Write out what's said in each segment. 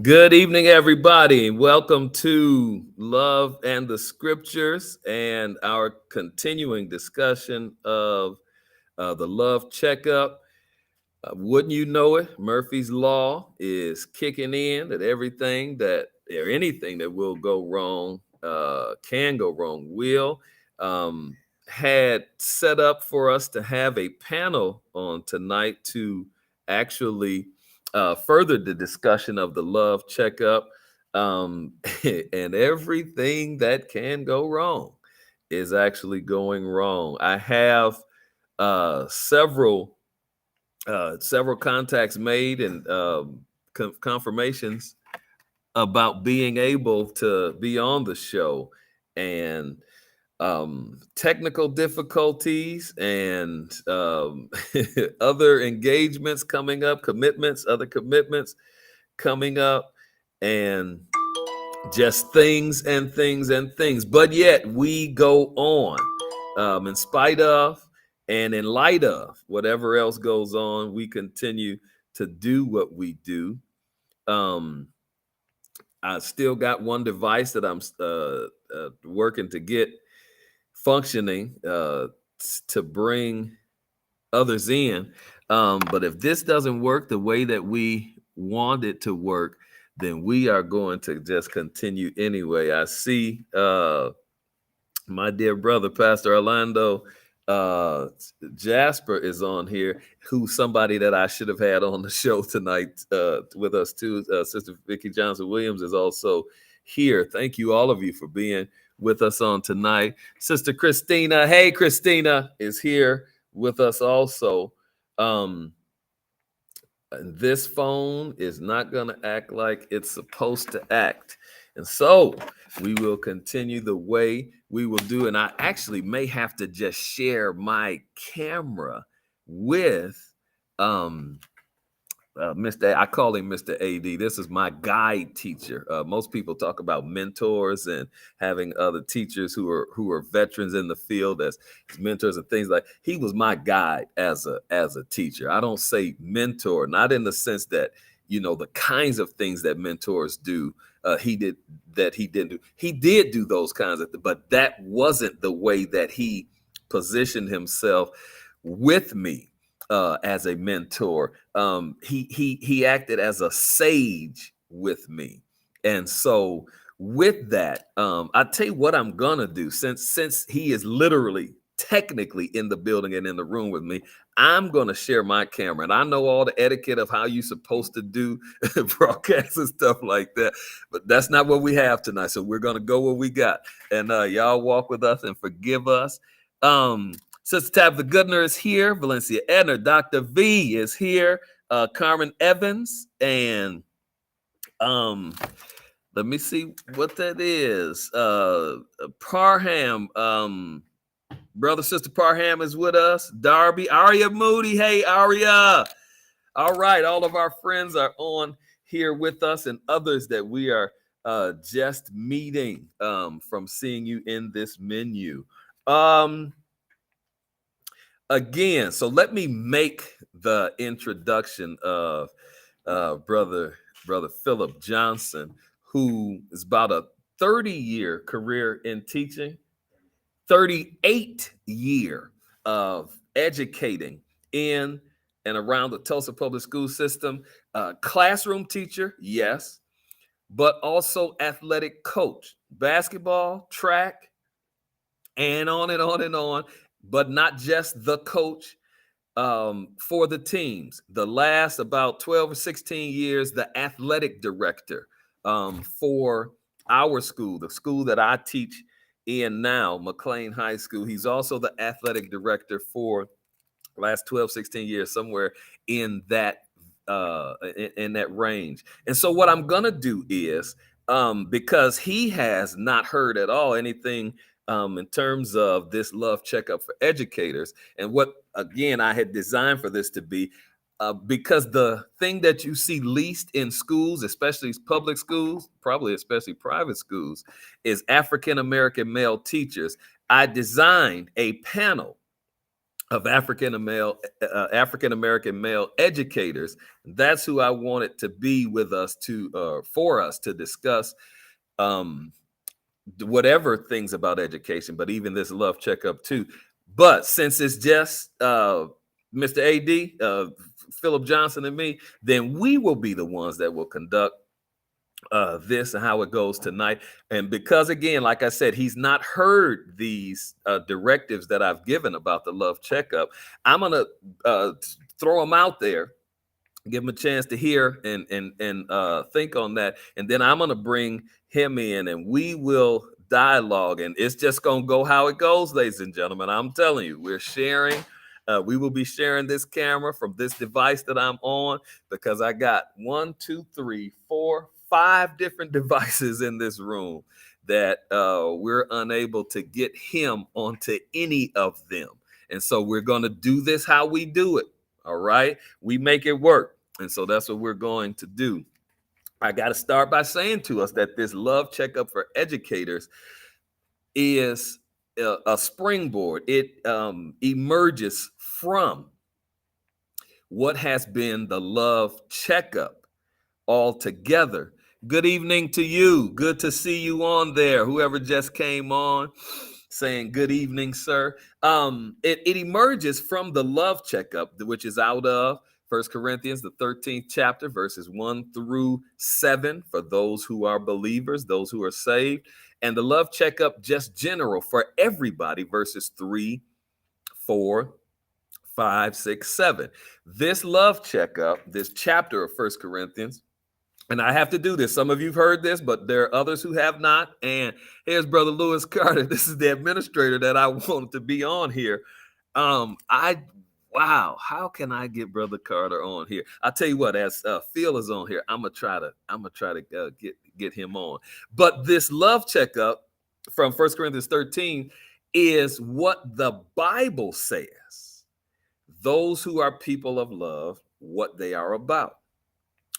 Good evening, everybody. Welcome to Love and the Scriptures and our continuing discussion of the Love Checkup. Wouldn't you know it? Murphy's Law is kicking in that everything that or anything that will go wrong can go wrong will. Um, had set up for us to have a panel on tonight to actually further the discussion of the Love Checkup. Um, and everything that can go wrong is actually going wrong. I have several contacts made and confirmations about being able to be on the show, and technical difficulties and other engagements coming up, other commitments coming up, and just things and things and things. But yet we go on, in spite of and in light of whatever else goes on. We continue to do what we do. Um, I still got one device that I'm working to get functioning to bring others in. But if this doesn't work the way that we want it to work, then we are going to just continue anyway. I see my dear brother, Pastor Orlando Jasper, is on here, who's somebody that I should have had on the show tonight with us too. Sister Vicki Johnson Williams is also here. Thank you, all of you, for being with us on tonight. Sister Christina, hey, Christina, is here with us also. This phone is not going to act like it's supposed to act. And so we will continue the way we will do. And I actually may have to just share my camera with I call him Mr. AD. This is my guide teacher. Most people talk about mentors and having other teachers who are veterans in the field as mentors and things like. He was my guide as a teacher. I don't say mentor, not in the sense that the kinds of things that mentors do. He did that. He didn't do. He did do those kinds of things, but that wasn't the way that he positioned himself with me. As a mentor, he acted as a sage with me, and so with that, I tell you what I'm gonna do. Since he is literally, technically in the building and in the room with me, I'm gonna share my camera, and I know all the etiquette of how you're supposed to do broadcasts and stuff like that, but that's not what we have tonight. So we're gonna go what we got, and y'all walk with us and forgive us. Sister Tabitha Goodner is here. Valencia Edner, Dr. V is here. Carmen Evans, and let me see what that is. Parham, brother, sister Parham is with us. Darby, Aria Moody. Hey, Aria. All right, all of our friends are on here with us, and others that we are just meeting from seeing you in this menu. Again, so let me make the introduction of brother Philip Johnson, who is about a 30-year career in teaching, 38-year of educating in and around the Tulsa public school system, classroom teacher, yes, but also athletic coach, basketball, track, and on and on and on. But not just the coach for the teams. The last about 12 or 16 years, the athletic director for our school, the school that I teach in now, McLean High School. He's also the athletic director for last 12, 16 years, somewhere in that in that range. And so what I'm gonna do is, because he has not heard at all anything in terms of this Love Checkup for educators, and what again I had designed for this to be, because the thing that you see least in schools, especially public schools, probably especially private schools, is African American male teachers. I designed a panel of African American male educators. That's who I wanted to be with us for us to discuss um, whatever things about education, but even this love checkup too. But since it's just Mr. AD, Philip Johnson, and me, then we will be the ones that will conduct this and how it goes tonight. And because, again, like I said, he's not heard these directives that I've given about the love checkup, I'm going to throw them out there, give him a chance to hear and think on that, and then I'm going to bring him in and we will dialogue, and it's just going to go how it goes, ladies and gentlemen. I'm telling you, we're sharing. We will be sharing this camera from this device that I'm on, because I got 1, 2, 3, 4, 5 different devices in this room that we're unable to get him onto any of them. And so we're going to do this how we do it. All right. We make it work. And so that's what we're going to do. I got to start by saying to us that this love checkup for educators is a springboard. It emerges from what has been the love checkup altogether. Good evening to you. Good to see you on there. Whoever just came on, saying good evening, sir. It emerges from the love checkup, which is out of 1 Corinthians, the 13th chapter, verses 1 through 7, for those who are believers, those who are saved. And the love checkup, just general for everybody, verses 3, 4, 5, 6, 7. This love checkup, this chapter of 1 Corinthians, and I have to do this. Some of you've heard this, but there are others who have not. And here's Brother Lewis Carter. This is the administrator that I wanted to be on here. Wow, how can I get Brother Carter on here? I'll tell you what, as Phil is on here, I'm gonna try to get him on. But this love checkup from 1 Corinthians 13 is what the Bible says. Those who are people of love, what they are about.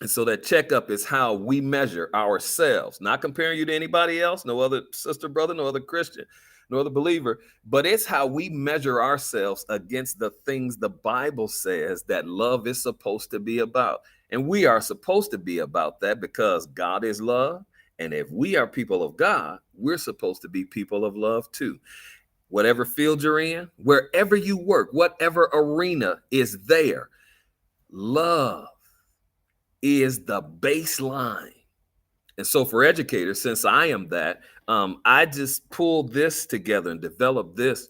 And so that checkup is how we measure ourselves, not comparing you to anybody else, no other sister, brother, no other Christian, no other believer, but it's how we measure ourselves against the things the Bible says that love is supposed to be about. And we are supposed to be about that because God is love. And if we are people of God, we're supposed to be people of love too. Whatever field you're in, wherever you work, whatever arena is there, love is the baseline. And so for educators, since I am that, I just pulled this together and developed this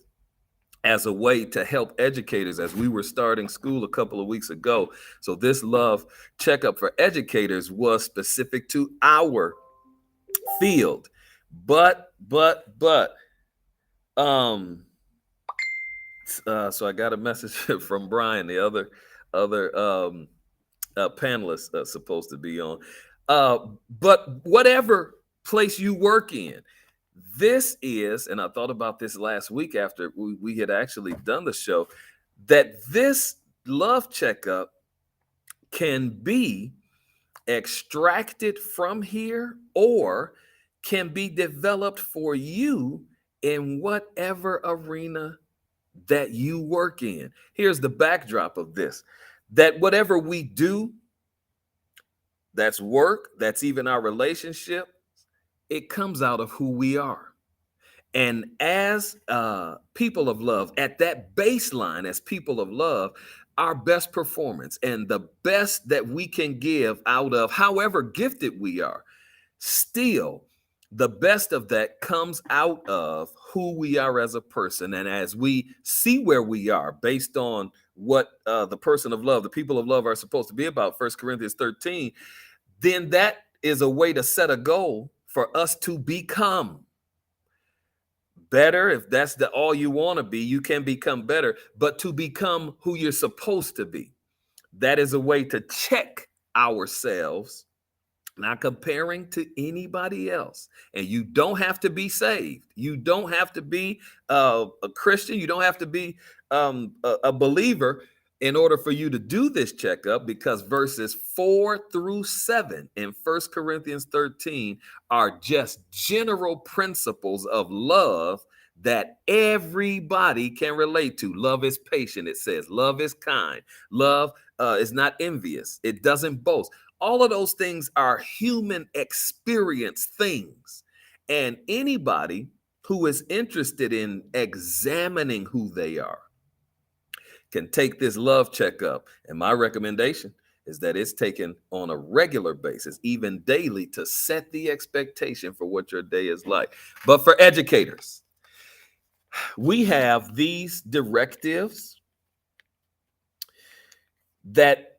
as a way to help educators as we were starting school a couple of weeks ago. So this love checkup for educators was specific to our field. But so I got a message from Brian, the other panelist supposed to be on. But whatever place you work in, this is, and I thought about this last week after we had actually done the show, that this love checkup can be extracted from here or can be developed for you in whatever arena that you work in. Here's the backdrop of this, that whatever we do, that's work, that's even our relationship, it comes out of who we are. And as people of love, at that baseline, as people of love, our best performance and the best that we can give out of however gifted we are, still the best of that comes out of who we are as a person. And as we see where we are based on what the person of love, the people of love are supposed to be about, 1 Corinthians 13, then that is a way to set a goal for us to become better. If that's all you want to be, you can become better, but to become who you're supposed to be. That is a way to check ourselves, not comparing to anybody else. And you don't have to be saved. You don't have to be a Christian. You don't have to be a believer in order for you to do this checkup, because verses 4 through 7 in 1 Corinthians 13 are just general principles of love that everybody can relate to. Love is patient, it says. Love is kind. Love is not envious. It doesn't boast. All of those things are human experience things. And anybody who is interested in examining who they are can take this love checkup. And my recommendation is that it's taken on a regular basis, even daily, to set the expectation for what your day is like. But for educators, we have these directives that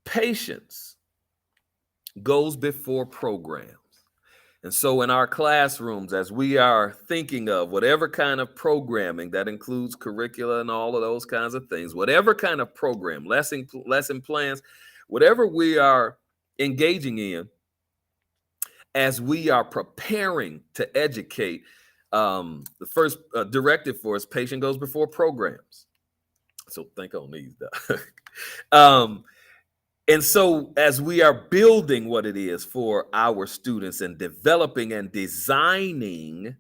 patience goes before programs. And so in our classrooms, as we are thinking of whatever kind of programming that includes curricula and all of those kinds of things, whatever kind of program, lesson plans, whatever we are engaging in, as we are preparing to educate, the first directive for us, patient goes before programs. So think on these. And so as we are building what it is for our students and developing and designing,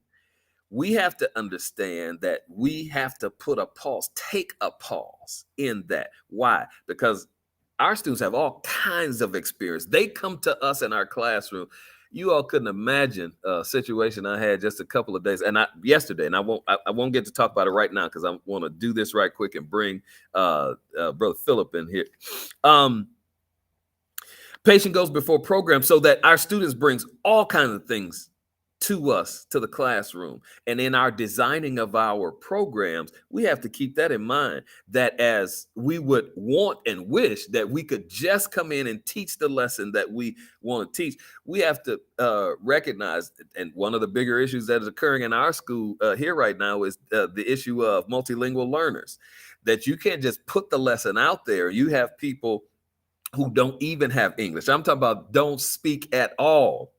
we have to understand that we have to put a pause, take a pause in that. Why? Because our students have all kinds of experience. They come to us in our classroom. You all couldn't imagine a situation I had just a couple of days yesterday, and I won't get to talk about it right now because I want to do this right quick and bring Brother Philip in here. Patient goes before program, so that our students brings all kinds of things to us, to the classroom. And in our designing of our programs, we have to keep that in mind, that as we would want and wish that we could just come in and teach the lesson that we want to teach, we have to recognize, and one of the bigger issues that is occurring in our school here right now is the issue of multilingual learners, that you can't just put the lesson out there. You have people who don't even have English. I'm talking about don't speak at all.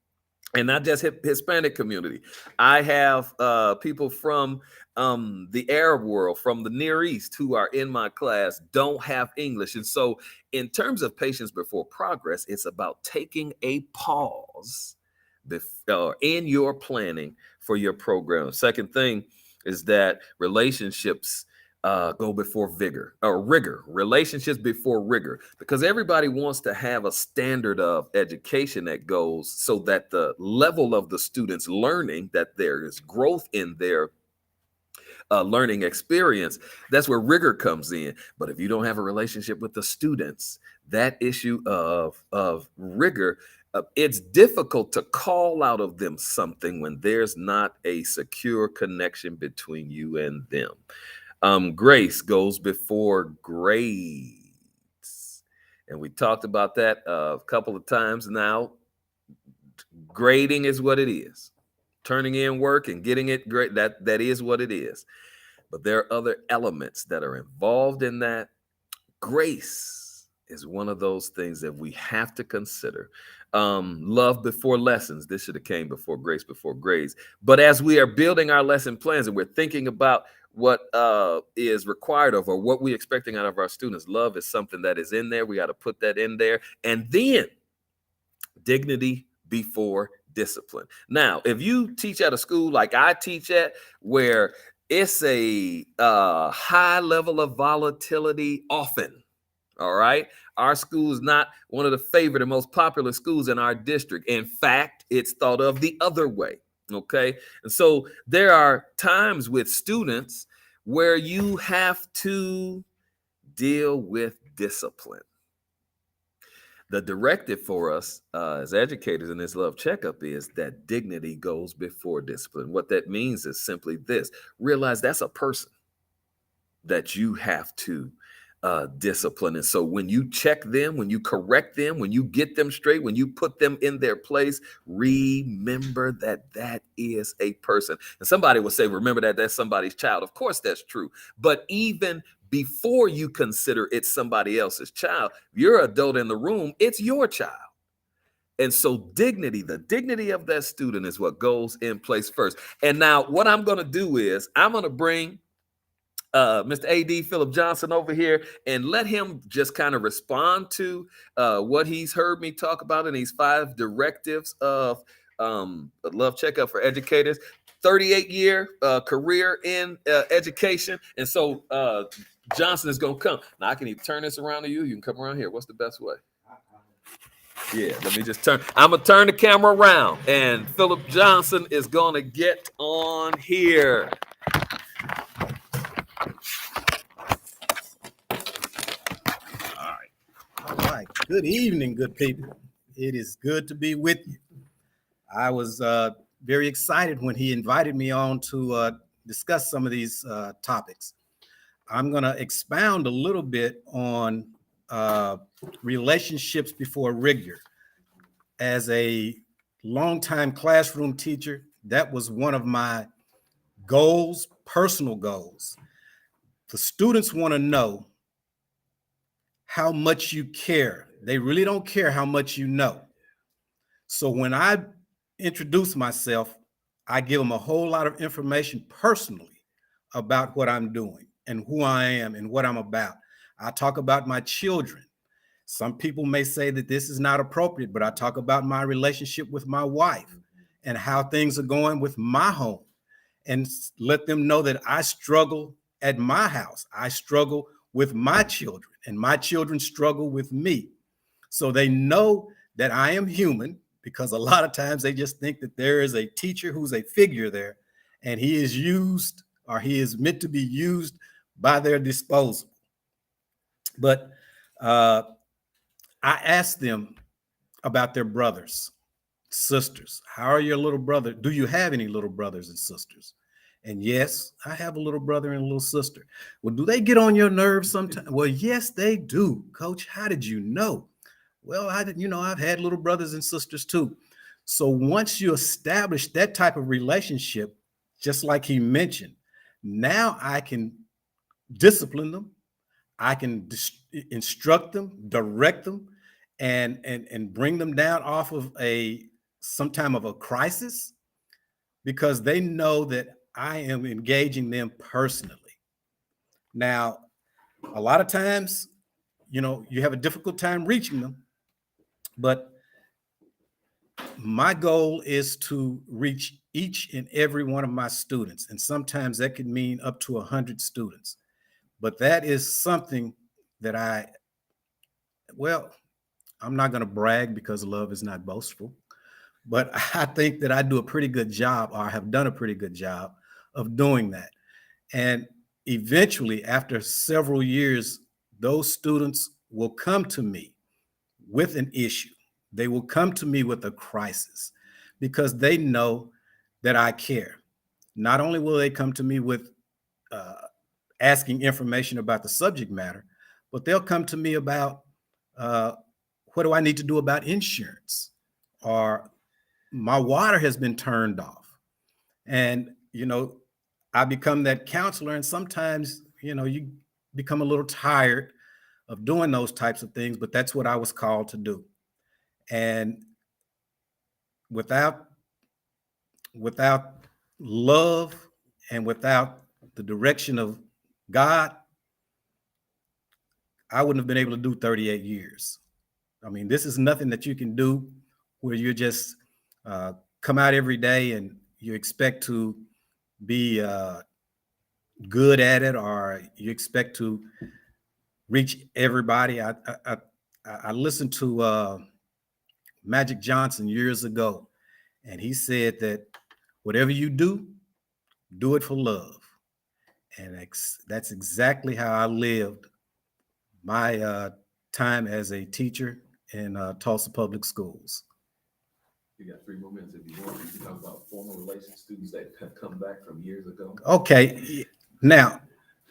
And not just Hispanic community. I have people from the Arab world, from the Near East, who are in my class, don't have English. And so in terms of patience before progress, it's about taking a pause in your planning for your program. Second thing is that relationships go before rigor, relationships before rigor, because everybody wants to have a standard of education that goes so that the level of the students learning, that there is growth in their learning experience. That's where rigor comes in. But if you don't have a relationship with the students, that issue of rigor, it's difficult to call out of them something when there's not a secure connection between you and them. Grace goes before grades. And we talked about that a couple of times now. Grading is what it is. Turning in work and getting it great, that is what it is. But there are other elements that are involved in that. Grace is one of those things that we have to consider. Love before lessons. This should have came before grace before grades. But as we are building our lesson plans and we're thinking about what is required of, or what we're expecting out of our students, love is something that is in there. We got to put that in there. And then dignity before discipline. Now, if you teach at a school like I teach at, where it's a high level of volatility often, all right, our school is not one of the favorite and most popular schools in our district. In fact, it's thought of the other way. Okay. And so there are times with students where you have to deal with discipline. The directive for us as educators in this love checkup is that dignity goes before discipline. What that means is simply this: realize that's a person that you have to discipline. And so when you check them, when you correct them, when you get them straight, when you put them in their place, remember that that is a person. And somebody will say, remember that that's somebody's child. Of course, that's true. But even before you consider it's somebody else's child, your adult in the room, it's your child. And so dignity, the dignity of that student is what goes in place first. And now what I'm going to do is I'm going to bring Mr. AD Philip Johnson over here, and let him just kind of respond to what he's heard me talk about in these 5 directives of Love Checkup for Educators. 38-year career in education, and so Johnson is gonna come. Now I can either turn this around to you. You can come around here. What's the best way? Yeah, let me just turn. I'm gonna turn the camera around, and Philip Johnson is gonna get on here. All right. Good evening, good people. It is good to be with you. I was very excited when he invited me on to discuss some of these topics. I'm going to expound a little bit on relationships before rigor. As a longtime classroom teacher, that was one of my goals, personal goals. The students want to know how much you care. They really don't care how much you know. So when I introduce myself, I give them a whole lot of information personally about what I'm doing and who I am and what I'm about. I talk about my children. Some people may say that this is not appropriate, but I talk about my relationship with my wife and how things are going with my home, and let them know that I struggle at my house. I struggle with my children, and my children struggle with me. So they know that I am human, because a lot of times they just think that there is a teacher who's a figure there, and he is used, or he is meant to be used by their disposal. But I asked them about their brothers, sisters. How are your little brother? Do you have any little brothers and sisters? And yes, I have a little brother and a little sister. Well, do they get on your nerves sometimes? Well, yes, they do. Coach, how did you know? Well, I've had little brothers and sisters too. So once you establish that type of relationship, just like he mentioned, now I can discipline them. I can instruct them, direct them, and bring them down off of some time of a crisis, because they know that I am engaging them personally. Now, a lot of times, you have a difficult time reaching them, but my goal is to reach each and every one of my students. And sometimes that could mean up to 100 students. But that is something that I'm not going to brag, because love is not boastful, but I think that I do a pretty good job, or have done a pretty good job of doing that. And eventually, after several years, those students will come to me with an issue. They will come to me with a crisis, because they know that I care. Not only will they come to me with asking information about the subject matter, but they'll come to me about what do I need to do about insurance, or my water has been turned off. And, I become that counselor. And sometimes, you become a little tired of doing those types of things, but that's what I was called to do. And without love and without the direction of God, I wouldn't have been able to do 38 years. I mean, this is nothing that you can do where you just come out every day and you expect to be good at it, or you expect to reach everybody. I listened to Magic Johnson years ago, and he said that whatever you do it for love. And that's exactly how I lived my time as a teacher in Tulsa Public Schools. You got 3 more minutes if you want. You can talk about former relation students that have come back from years ago. Okay. Now,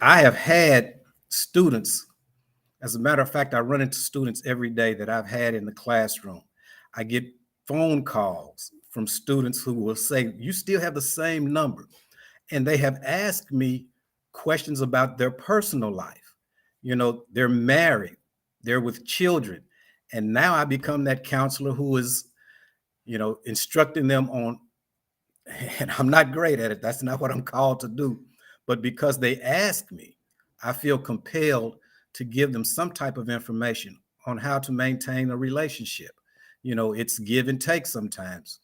I have had students, as a matter of fact, I run into students every day that I've had in the classroom. I get phone calls from students who will say, you still have the same number. And they have asked me questions about their personal life. They're married, they're with children. And now I become that counselor who is, instructing them on, and I'm not great at it. That's not what I'm called to do. but because they ask me, I feel compelled to give them some type of information on how to maintain a relationship. You know, it's give and take sometimes.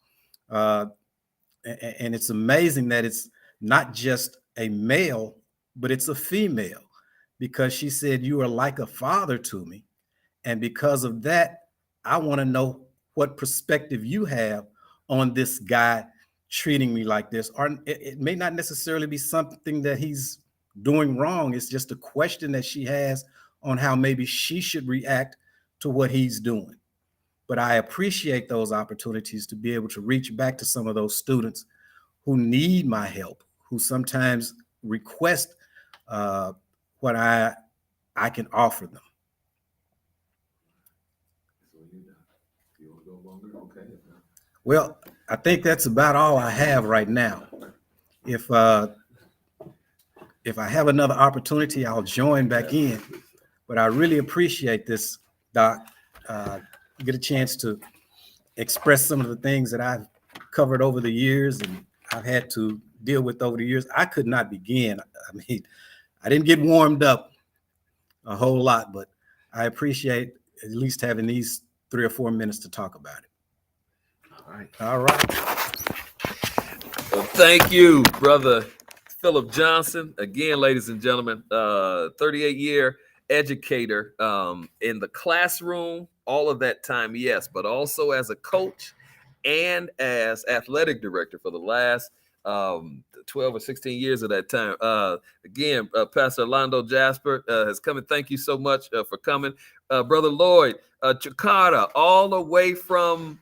Uh, and it's amazing that it's not just a male, but it's a female, because she said, "You are like a father to me." And because of that, I want to know what perspective you have on this guy treating me like this. Or it may not necessarily be something that he's doing wrong. It's just a question that she has on how maybe she should react to what he's doing. But I appreciate those opportunities to be able to reach back to some of those students who need my help, who sometimes request uh, what I can offer them. Well, I think that's about all I have right now. If uh, if I have another opportunity, I'll join back in. But I really appreciate this, Doc. Get a chance to express some of the things that I've covered over the years and I've had to deal with over the years. I could not begin. I mean, I didn't get warmed up a whole lot, but I appreciate at least having these 3 or 4 minutes to talk about it. All right. All right. Well, thank you, Brother Philip Johnson. Again, ladies and gentlemen, 38-year educator in the classroom, all of that time, yes, but also as a coach and as athletic director for the last 12 or 16 years of that time. Again, Pastor Orlando Jasper has come, and thank you so much for coming. Brother Lloyd Chikata, all the way from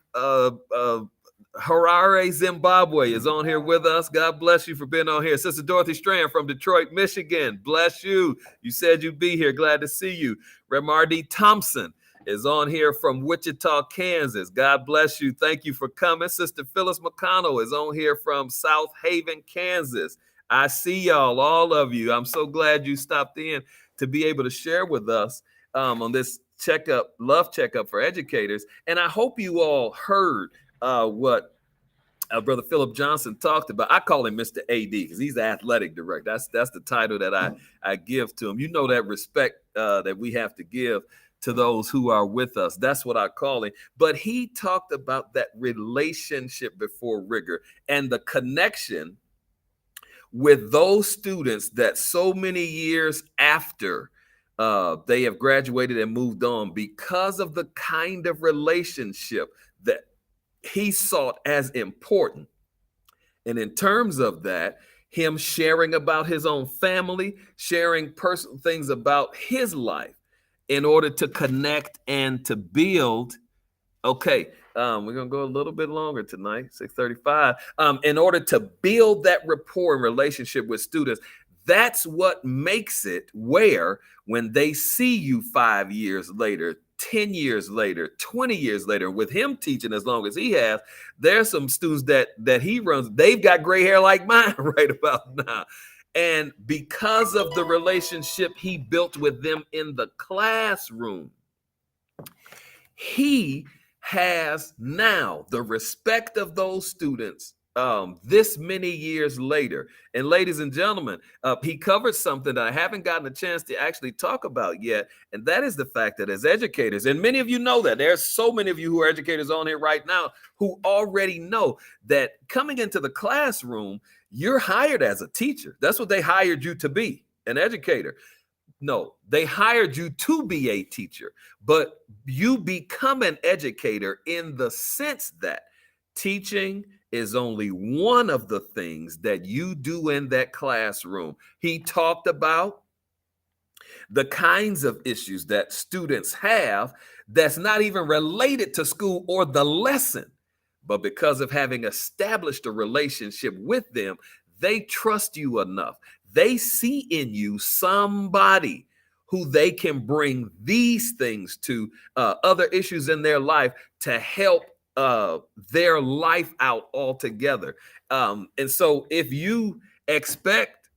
Harare, Zimbabwe, is on here with us. God bless you for being on here. Sister Dorothy Strand from Detroit, Michigan, bless you. You said you'd be here. Glad to see you. Remardi Thompson is on here from Wichita, Kansas. God bless you. Thank you for coming. Sister Phyllis McConnell is on here from South Haven, Kansas. I see y'all, all of you. I'm so glad you stopped in to be able to share with us on this love checkup for educators. And I hope you all heard what Brother Philip Johnson talked about. I call him Mr. AD because he's the athletic director. That's the title that I give to him. You know, that respect that we have to give to those who are with us. That's what I call him. But he talked about that relationship before rigor and the connection with those students that so many years after they have graduated and moved on, because of the kind of relationship that he sought as important. And in terms of that, him sharing about his own family, sharing personal things about his life in order to connect and to build. Okay, we're gonna go a little bit longer tonight, 6:35. In order to build that rapport and relationship with students, that's what makes it where when they see you 5 years later, 10 years later, 20 years later, with him teaching as long as he has, there's some students that he runs, they've got gray hair like mine right about now. And because of the relationship he built with them in the classroom, he has now the respect of those students this many years later. And ladies and gentlemen, he covered something that I haven't gotten a chance to actually talk about yet. And that is the fact that as educators, and many of you know that, there's so many of you who are educators on here right now who already know that coming into the classroom, you're hired as a teacher. That's what they hired you to be, an educator. No, they hired you to be a teacher, but you become an educator in the sense that teaching is only one of the things that you do in that classroom. He talked about the kinds of issues that students have that's not even related to school or the lesson, but because of having established a relationship with them, they trust you enough. They see in you somebody who they can bring these things to, other issues in their life, to help their life out altogether. And so if you expect,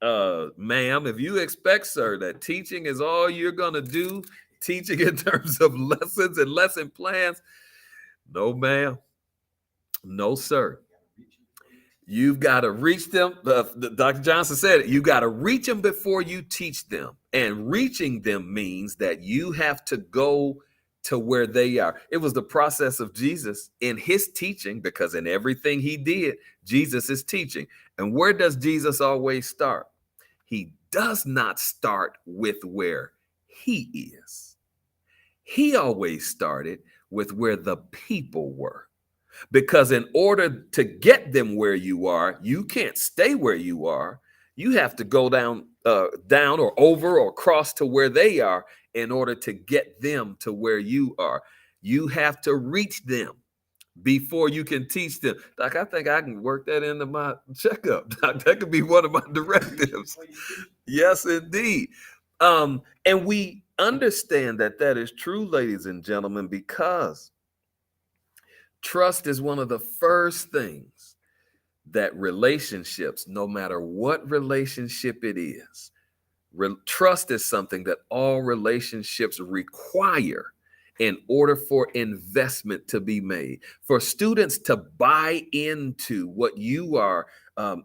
ma'am, if you expect, sir, that teaching is all you're going to do, teaching in terms of lessons and lesson plans, no, ma'am. No, sir. You've got to reach them. Dr. Johnson said it. You got to reach them before you teach them. And reaching them means that you have to go to where they are. It was the process of Jesus in his teaching, because in everything he did, Jesus is teaching. And where does Jesus always start? He does not start with where he is. He always started with where the people were. Because in order to get them where you are, you can't stay where you are. You have to go down or over or cross to where they are in order to get them to where you are. You have to reach them before you can teach them. Doc, I think I can work that into my checkup. Doc, that could be one of my directives. Yes, indeed. And we understand that that is true, ladies and gentlemen, because trust is one of the first things that relationships, no matter what relationship it is, trust is something that all relationships require in order for investment to be made. For students to buy into what you are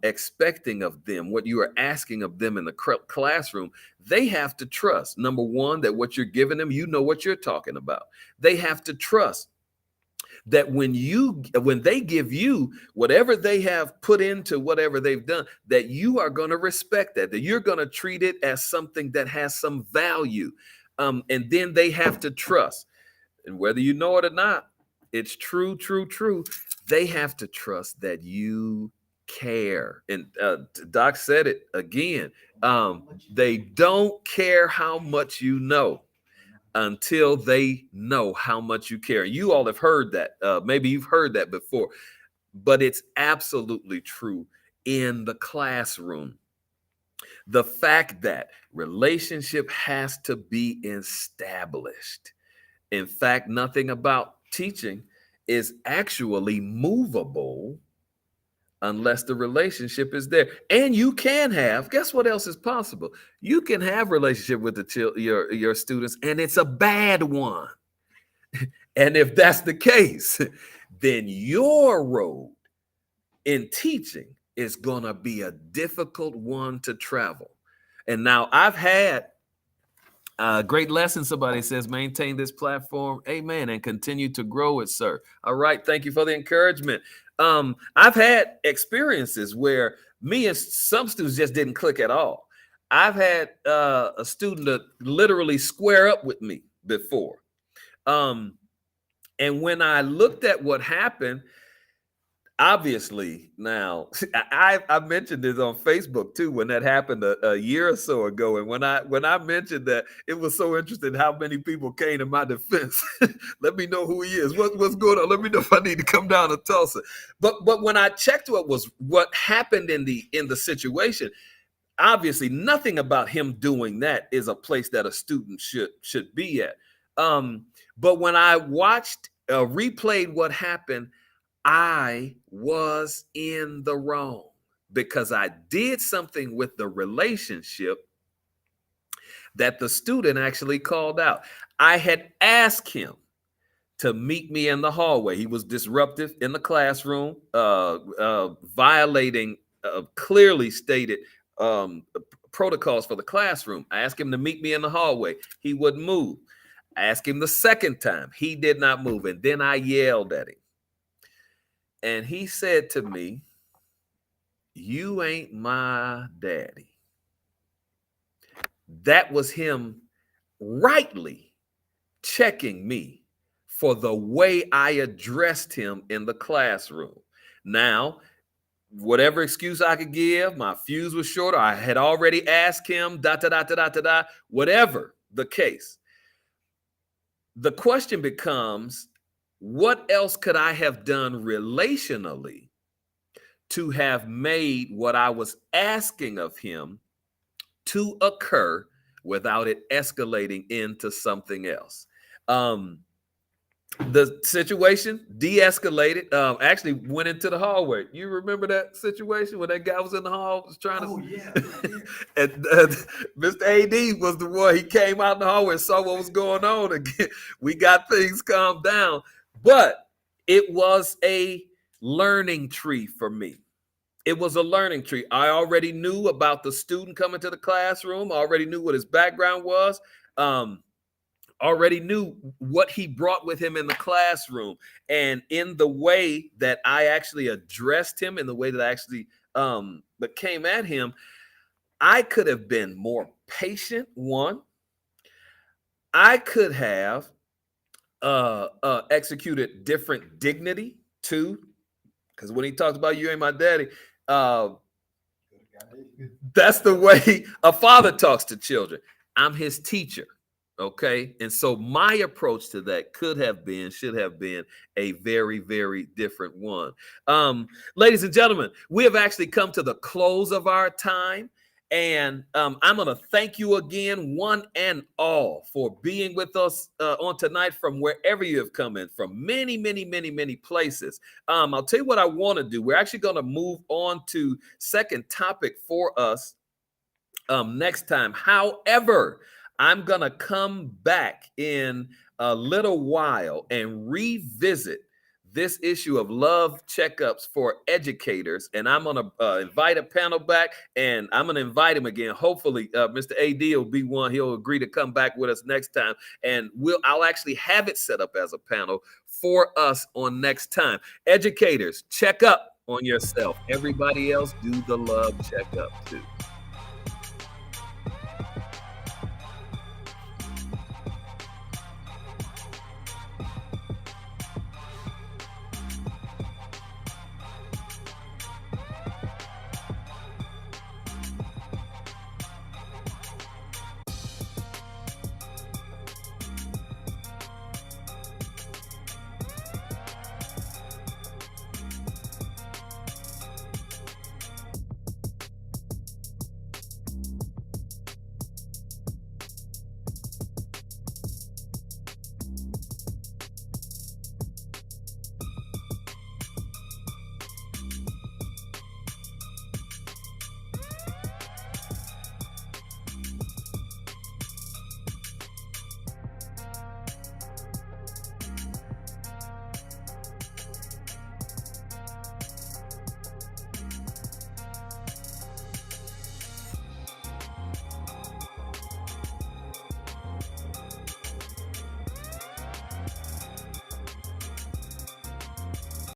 expecting of them, what you are asking of them in the classroom, they have to trust, number one, that what you're giving them, you know what you're talking about. They have to trust that when they give you whatever they have put into whatever they've done, that you are going to respect that you're going to treat it as something that has some value. And then they have to trust, and whether you know it or not, it's true. They have to trust that you care. And Doc said it again. They don't care how much you know until they know how much you care. You all have heard that. Maybe you've heard that before, but it's absolutely true in the classroom. The fact that relationship has to be established. In fact, nothing about teaching is actually movable unless the relationship is there. And you can have, guess what else is possible? You can have relationship with your students, and it's a bad one. And if that's the case, then your road in teaching is going to be a difficult one to travel. And now I've had great lesson. Somebody says, maintain this platform. Amen. And continue to grow it, sir. All right. Thank you for the encouragement. I've had experiences where me and some students just didn't click at all. I've had a student that literally square up with me before. And when I looked at what happened, obviously, now I mentioned this on Facebook too when that happened a year or so ago, and when I mentioned that, it was so interesting how many people came to my defense. Let me know who he is. What's going on? Let me know if I need to come down to Tulsa. But when I checked what happened in the situation, obviously nothing about him doing that is a place that a student should be at. But when I replayed what happened, I was in the wrong because I did something with the relationship that the student actually called out. I had asked him to meet me in the hallway. He was disruptive in the classroom, violating clearly stated protocols for the classroom. I asked him to meet me in the hallway. He wouldn't move. I asked him the second time. He did not move. And then I yelled at him. And he said to me, "You ain't my daddy." That was him rightly checking me for the way I addressed him in the classroom. Now, whatever excuse I could give, my fuse was short, I had already asked him, whatever the case. The question becomes, what else could I have done relationally to have made what I was asking of him to occur without it escalating into something else? The situation de-escalated. Actually went into the hallway. You remember that situation when that guy was in the hall, was trying to? Yeah. And Mr. AD was the one. He came out in the hallway and saw what was going on. Again, we got things calmed down, but it was a learning tree for me. It was a learning tree. I already knew about the student coming to the classroom. I already knew what his background was. Um, already knew what he brought with him in the classroom, and in the way that I actually addressed him, in the way that I actually but came at him, I could have been more patient. One, I could have executed different dignity. Two, because when he talks about you ain't my daddy, uh, that's the way a father talks to children. I'm his teacher. Okay. And so my approach to that could have been, should have been a very, very different one. Ladies and gentlemen, we have actually come to the close of our time. And I'm going to thank you again, one and all, for being with us on tonight from wherever you have come in, from many, many, many, many places. I'll tell you what I want to do. We're actually going to move on to second topic for us next time. However, I'm going to come back in a little while and revisit this issue of love checkups for educators. And I'm going to invite a panel back, and I'm going to invite him again. Hopefully, Mr. AD will be one. He'll agree to come back with us next time. And I'll actually have it set up as a panel for us on next time. Educators, check up on yourself. Everybody else, do the love checkup too.